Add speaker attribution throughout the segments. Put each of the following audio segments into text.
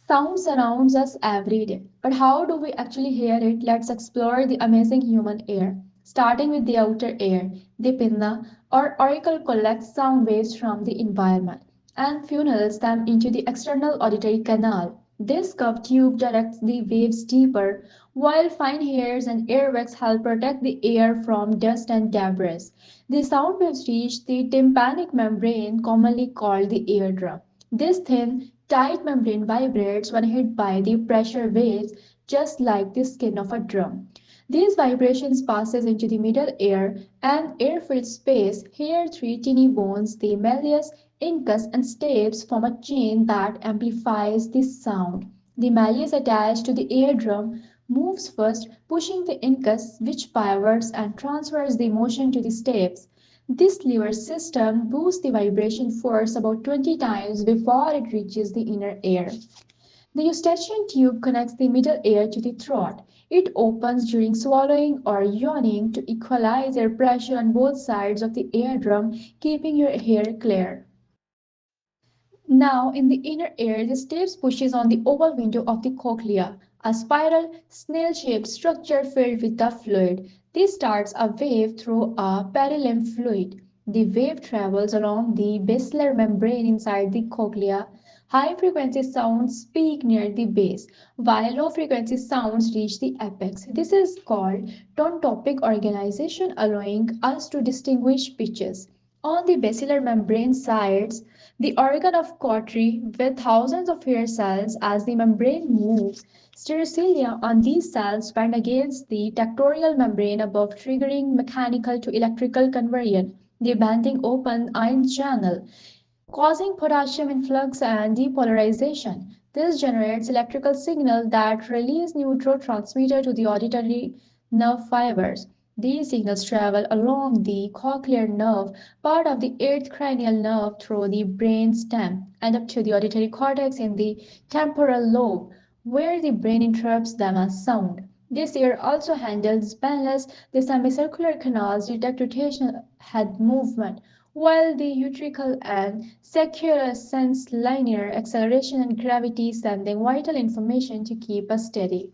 Speaker 1: Sound surrounds us every day, but how do we actually hear it? Let's explore the amazing human ear. Starting with the outer ear, the pinna or auricle collects sound waves from the environment and funnels them into the external auditory canal. This curved tube directs the waves deeper, while fine hairs and earwax help protect the ear from dust and debris. The sound waves reach the tympanic membrane, commonly called the eardrum. This thin, tight membrane vibrates when hit by the pressure waves, just like the skin of a drum. These vibrations passes into the middle ear and air-filled space. Here, three tiny bones, the malleus, incus, and stapes, form a chain that amplifies the sound. The malleus attached to the eardrum moves first, pushing the incus, which pivots and transfers the motion to the stapes. This lever system boosts the vibration force about 20 times before it reaches the inner ear. The Eustachian tube connects the middle ear to the throat. It opens during swallowing or yawning to equalize air pressure on both sides of the eardrum, keeping your hair clear. Now, in the inner ear, the stapes pushes on the oval window of the cochlea, a spiral, snail-shaped structure filled with the fluid. This starts a wave through a perilymph fluid. The wave travels along the basilar membrane inside the cochlea. High-frequency sounds peak near the base, while low-frequency sounds reach the apex. This is called tonotopic organization, allowing us to distinguish pitches. On the basilar membrane sides, the organ of Corti with thousands of hair cells as the membrane moves. Stereocilia on these cells bend against the tectorial membrane above, triggering mechanical to electrical conversion. The bending open ion channel, causing potassium influx and depolarization. This generates electrical signal that release neurotransmitter to the auditory nerve fibers. These signals travel along the cochlear nerve, part of the eighth cranial nerve, through the brain stem and up to the auditory cortex in the temporal lobe, where the brain interprets them as sound. This ear also handles balance. The semicircular canals detect rotational head movement, while the utricle and saccule sense linear acceleration and gravity, sending vital information to keep us steady.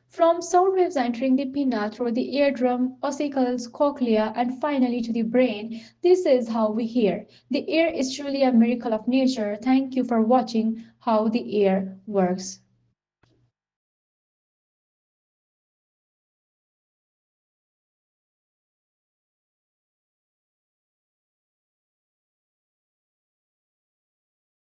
Speaker 1: From sound waves entering the pinna through the eardrum, ossicles, cochlea, and finally to the brain, this is how we hear. The ear is truly a miracle of nature. Thank you for watching how the ear works.